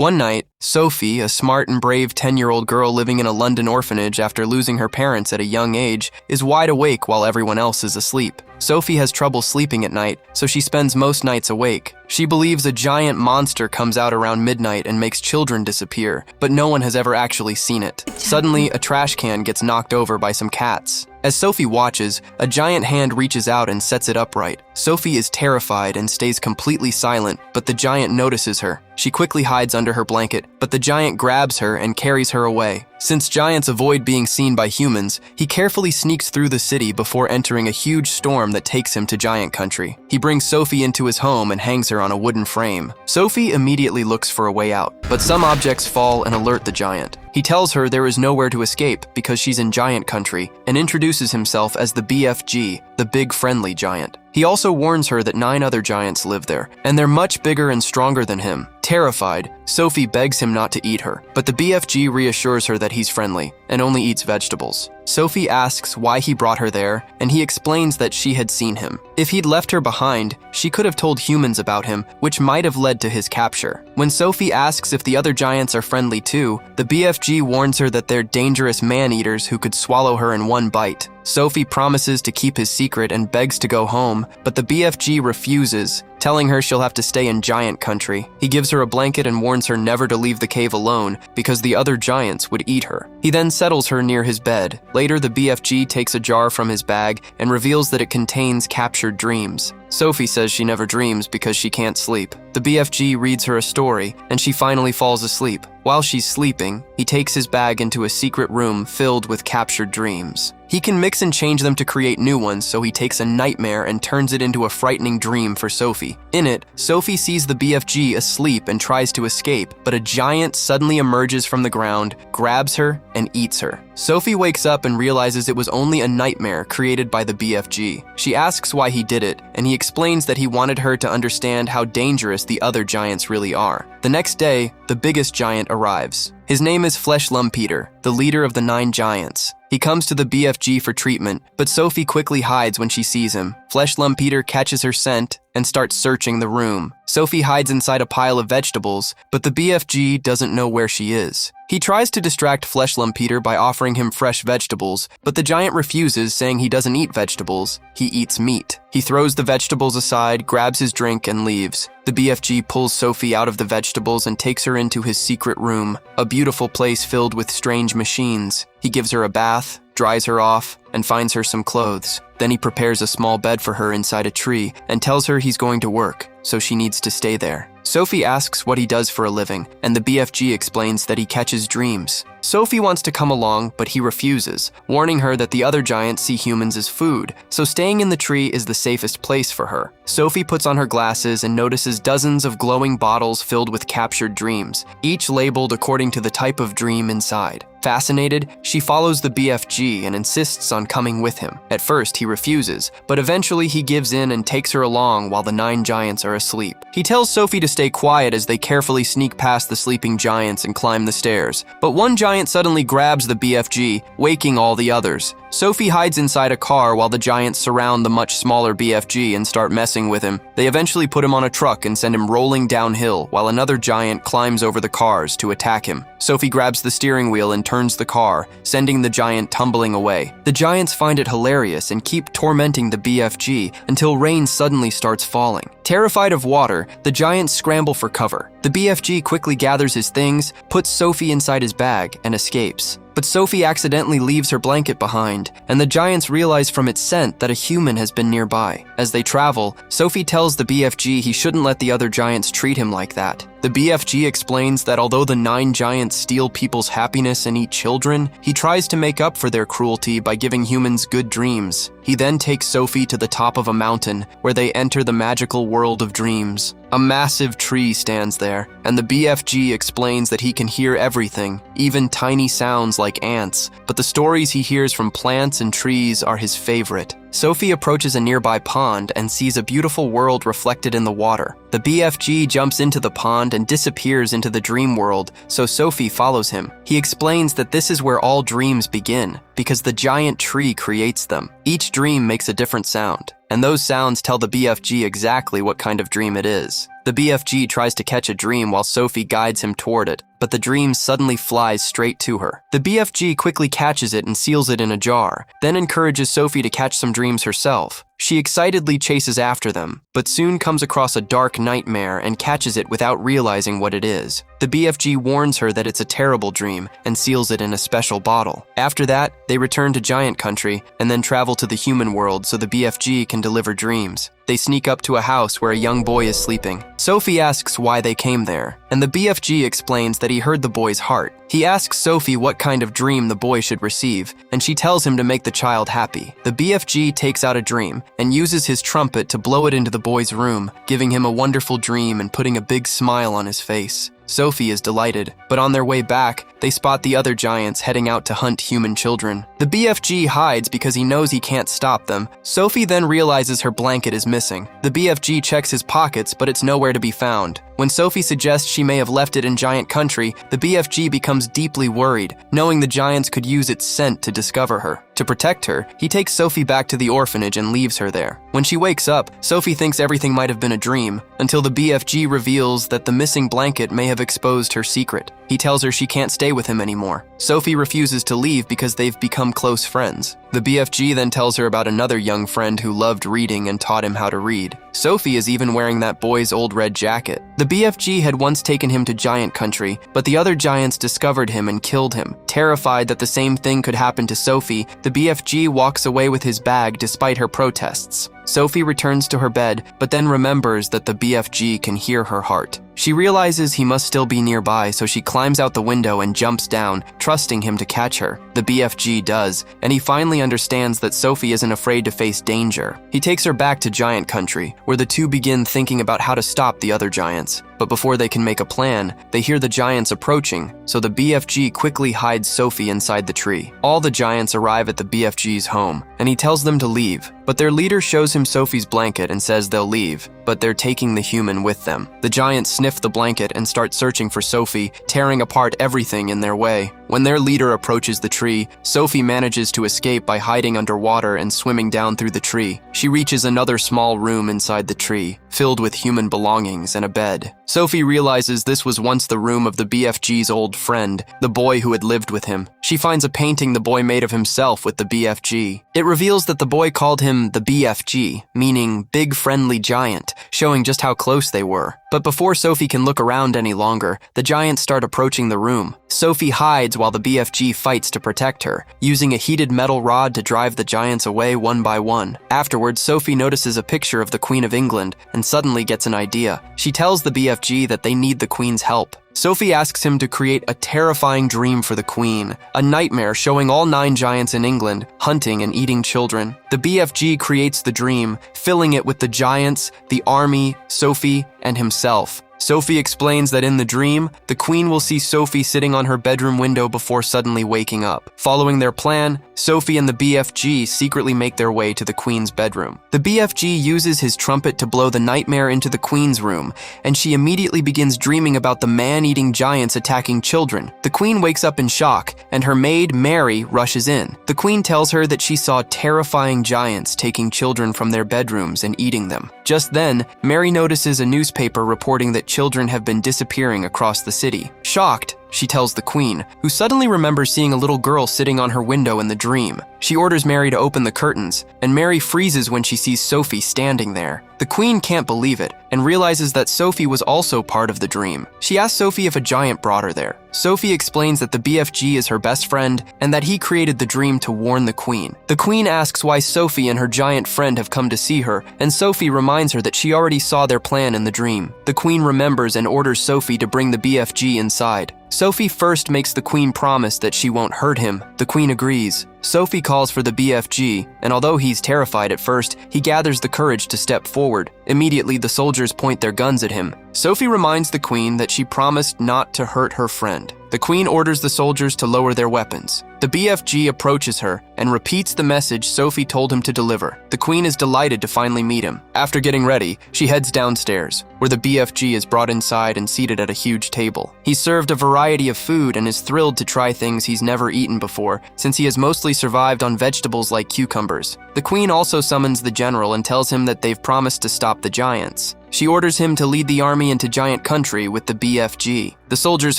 One night, Sophie, a smart and brave 10-year-old girl living in a London orphanage after losing her parents at a young age, is wide awake while everyone else is asleep. Sophie has trouble sleeping at night, so she spends most nights awake. She believes a giant monster comes out around midnight and makes children disappear, but no one has ever actually seen it. Suddenly, a trash can gets knocked over by some cats. As Sophie watches, a giant hand reaches out and sets it upright. Sophie is terrified and stays completely silent, but the giant notices her. She quickly hides under her blanket, but the giant grabs her and carries her away. Since giants avoid being seen by humans, he carefully sneaks through the city before entering a huge storm that takes him to giant country. He brings Sophie into his home and hangs her on a wooden frame. Sophie immediately looks for a way out, but some objects fall and alert the giant. He tells her there is nowhere to escape because she's in giant country and introduces himself as the BFG, the Big Friendly Giant. He also warns her that 9 other giants live there, and they're much bigger and stronger than him. Terrified, Sophie begs him not to eat her, but the BFG reassures her that he's friendly and only eats vegetables. Sophie asks why he brought her there, and he explains that she had seen him. If he'd left her behind, she could have told humans about him, which might have led to his capture. When Sophie asks if the other giants are friendly too, the BFG warns her that they're dangerous man-eaters who could swallow her in one bite. Sophie promises to keep his secret and begs to go home, but the BFG refuses, telling her she'll have to stay in giant country. He gives her a blanket and warns her never to leave the cave alone because the other giants would eat her. He then settles her near his bed. Later, the BFG takes a jar from his bag and reveals that it contains captured dreams. Sophie says she never dreams because she can't sleep. The BFG reads her a story, and she finally falls asleep. While she's sleeping, he takes his bag into a secret room filled with captured dreams. He can mix and change them to create new ones, so he takes a nightmare and turns it into a frightening dream for Sophie. In it, Sophie sees the BFG asleep and tries to escape, but a giant suddenly emerges from the ground, grabs her, and eats her. Sophie wakes up and realizes it was only a nightmare created by the BFG. She asks why he did it, and he explains that he wanted her to understand how dangerous the other giants really are. The next day, the biggest giant arrives. His name is Flesh Lumpeter, the leader of the 9 giants. He comes to the BFG for treatment, but Sophie quickly hides when she sees him. Flesh Lumpeter catches her scent and starts searching the room. Sophie hides inside a pile of vegetables, but the BFG doesn't know where she is. He tries to distract Flesh Lumpeter by offering him fresh vegetables, but the giant refuses, saying he doesn't eat vegetables, he eats meat. He throws the vegetables aside, grabs his drink, and leaves. The BFG pulls Sophie out of the vegetables and takes her into his secret room, a beautiful place filled with strange machines. He gives her a bath, dries her off, and finds her some clothes. Then he prepares a small bed for her inside a tree and tells her he's going to work, so she needs to stay there. Sophie asks what he does for a living, and the BFG explains that he catches dreams. Sophie wants to come along, but he refuses, warning her that the other giants see humans as food, so staying in the tree is the safest place for her. Sophie puts on her glasses and notices dozens of glowing bottles filled with captured dreams, each labeled according to the type of dream inside. Fascinated, she follows the BFG and insists on coming with him. At first, he refuses, but eventually he gives in and takes her along while the 9 giants are asleep. He tells Sophie to stay quiet as they carefully sneak past the sleeping giants and climb the stairs. But one giant suddenly grabs the BFG, waking all the others. Sophie hides inside a car while the giants surround the much smaller BFG and start messing with him. They eventually put him on a truck and send him rolling downhill while another giant climbs over the cars to attack him. Sophie grabs the steering wheel and turns the car, sending the giant tumbling away. The giants find it hilarious and keep tormenting the BFG until rain suddenly starts falling. Terrified of water, the giants scramble for cover. The BFG quickly gathers his things, puts Sophie inside his bag, and escapes. But Sophie accidentally leaves her blanket behind, and the giants realize from its scent that a human has been nearby. As they travel, Sophie tells the BFG he shouldn't let the other giants treat him like that. The BFG explains that although the 9 giants steal people's happiness and eat children, he tries to make up for their cruelty by giving humans good dreams. He then takes Sophie to the top of a mountain, where they enter the magical world of dreams. A massive tree stands there, and the BFG explains that he can hear everything, even tiny sounds like ants, but the stories he hears from plants and trees are his favorite. Sophie approaches a nearby pond and sees a beautiful world reflected in the water. The BFG jumps into the pond and disappears into the dream world, so Sophie follows him. He explains that this is where all dreams begin, because the giant tree creates them. Each dream makes a different sound, and those sounds tell the BFG exactly what kind of dream it is. The The BFG tries to catch a dream while Sophie guides him toward it, but the dream suddenly flies straight to her. The BFG quickly catches it and seals it in a jar, then encourages Sophie to catch some dreams herself. She excitedly chases after them, but soon comes across a dark nightmare and catches it without realizing what it is. The BFG warns her that it's a terrible dream and seals it in a special bottle. After that, they return to Giant Country and then travel to the human world so the BFG can deliver dreams. They sneak up to a house where a young boy is sleeping. Sophie asks why they came there, and the BFG explains that he heard the boy's heart. He asks Sophie what kind of dream the boy should receive, and she tells him to make the child happy. The BFG takes out a dream and uses his trumpet to blow it into the boy's room, giving him a wonderful dream and putting a big smile on his face. Sophie is delighted, but on their way back, they spot the other giants heading out to hunt human children. The BFG hides because he knows he can't stop them. Sophie then realizes her blanket is missing. The BFG checks his pockets, but it's nowhere to be found. When Sophie suggests she may have left it in Giant Country, the BFG becomes deeply worried, knowing the giants could use its scent to discover her. To protect her, he takes Sophie back to the orphanage and leaves her there. When she wakes up, Sophie thinks everything might have been a dream, until the BFG reveals that the missing blanket may have exposed her secret. He tells her she can't stay with him anymore. Sophie refuses to leave because they've become close friends. The BFG then tells her about another young friend who loved reading and taught him how to read. Sophie is even wearing that boy's old red jacket. The BFG had once taken him to Giant Country, but the other giants discovered him and killed him. Terrified that the same thing could happen to Sophie, the BFG walks away with his bag despite her protests. Sophie returns to her bed, but then remembers that the BFG can hear her heart. She realizes he must still be nearby, so she climbs out the window and jumps down, trusting him to catch her. The BFG does, and he finally understands that Sophie isn't afraid to face danger. He takes her back to Giant Country, where the two begin thinking about how to stop the other giants. But before they can make a plan, they hear the giants approaching, so the BFG quickly hides Sophie inside the tree. All the giants arrive at the BFG's home, and he tells them to leave. But their leader shows him Sophie's blanket and says they'll leave, but they're taking the human with them. The giants sniff the blanket and start searching for Sophie, tearing apart everything in their way. When their leader approaches the tree, Sophie manages to escape by hiding underwater and swimming down through the tree. She reaches another small room inside the tree, filled with human belongings and a bed. Sophie realizes this was once the room of the BFG's old friend, the boy who had lived with him. She finds a painting the boy made of himself with the BFG. It reveals that the boy called him the BFG, meaning Big Friendly Giant, showing just how close they were. But before Sophie can look around any longer, the giants start approaching the room. Sophie hides while the BFG fights to protect her, using a heated metal rod to drive the giants away one by one. Afterwards, Sophie notices a picture of the Queen of England and suddenly gets an idea. She tells the BFG that they need the Queen's help. Sophie asks him to create a terrifying dream for the Queen, a nightmare showing all 9 giants in England hunting and eating children. The BFG creates the dream, filling it with the giants, the army, Sophie, and himself. Sophie explains that in the dream, the Queen will see Sophie sitting on her bedroom window before suddenly waking up. Following their plan, Sophie and the BFG secretly make their way to the Queen's bedroom. The BFG uses his trumpet to blow the nightmare into the Queen's room, and she immediately begins dreaming about the man-eating giants attacking children. The Queen wakes up in shock, and her maid, Mary, rushes in. The Queen tells her that she saw terrifying giants taking children from their bedrooms and eating them. Just then, Mary notices a newspaper reporting that children have been disappearing across the city. Shocked, she tells the Queen, who suddenly remembers seeing a little girl sitting on her window in the dream. She orders Mary to open the curtains, and Mary freezes when she sees Sophie standing there. The Queen can't believe it, and realizes that Sophie was also part of the dream. She asks Sophie if a giant brought her there. Sophie explains that the BFG is her best friend, and that he created the dream to warn the Queen. The Queen asks why Sophie and her giant friend have come to see her, and Sophie reminds her that she already saw their plan in the dream. The Queen remembers and orders Sophie to bring the BFG inside. Sophie first makes the Queen promise that she won't hurt him. The Queen agrees. Sophie calls for the BFG, and although he's terrified at first, he gathers the courage to step forward. Immediately, the soldiers point their guns at him. Sophie reminds the Queen that she promised not to hurt her friend. The Queen orders the soldiers to lower their weapons. The BFG approaches her and repeats the message Sophie told him to deliver. The Queen is delighted to finally meet him. After getting ready, she heads downstairs, where the BFG is brought inside and seated at a huge table. He's served a variety of food and is thrilled to try things he's never eaten before, since he has mostly survived on vegetables like cucumbers. The Queen also summons the general and tells him that they've promised to stop the giants. She orders him to lead the army into Giant Country with the BFG. The soldiers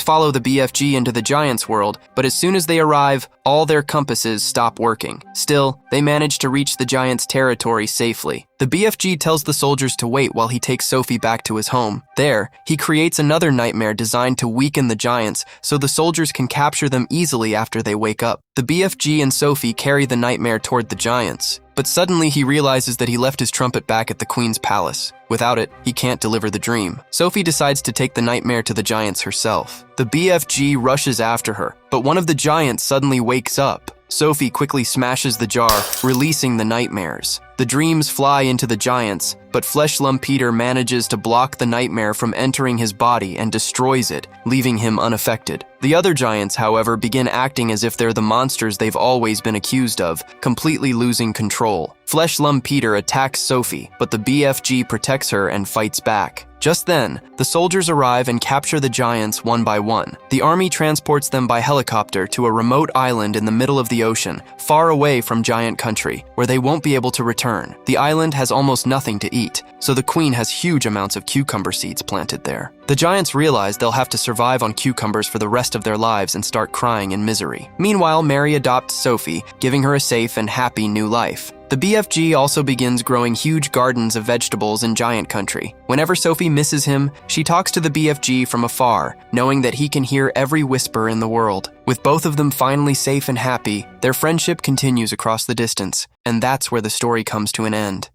follow the BFG into the Giants' world, but as soon as they arrive, all their compasses stop working. Still, they manage to reach the Giants' territory safely. The BFG tells the soldiers to wait while he takes Sophie back to his home. There, he creates another nightmare designed to weaken the Giants so the soldiers can capture them easily after they wake up. The BFG and Sophie carry the nightmare toward the Giants. But suddenly he realizes that he left his trumpet back at the Queen's palace. Without it, he can't deliver the dream. Sophie decides to take the nightmare to the Giants herself. The BFG rushes after her, but one of the Giants suddenly wakes up. Sophie quickly smashes the jar, releasing the nightmares. The dreams fly into the Giants, but Flesh Lump Peter manages to block the nightmare from entering his body and destroys it, leaving him unaffected. The other Giants, however, begin acting as if they're the monsters they've always been accused of, completely losing control. Flesh Lump Peter attacks Sophie, but the BFG protects her and fights back. Just then, the soldiers arrive and capture the Giants one by one. The army transports them by helicopter to a remote island in the middle of the ocean, far away from Giant Country, where they won't be able to return. The island has almost nothing to eat, so the Queen has huge amounts of cucumber seeds planted there. The Giants realize they'll have to survive on cucumbers for the rest of their lives and start crying in misery. Meanwhile, Mary adopts Sophie, giving her a safe and happy new life. The BFG also begins growing huge gardens of vegetables in Giant Country. Whenever Sophie misses him, she talks to the BFG from afar, knowing that he can hear every whisper in the world. With both of them finally safe and happy, their friendship continues across the distance, and that's where the story comes to an end.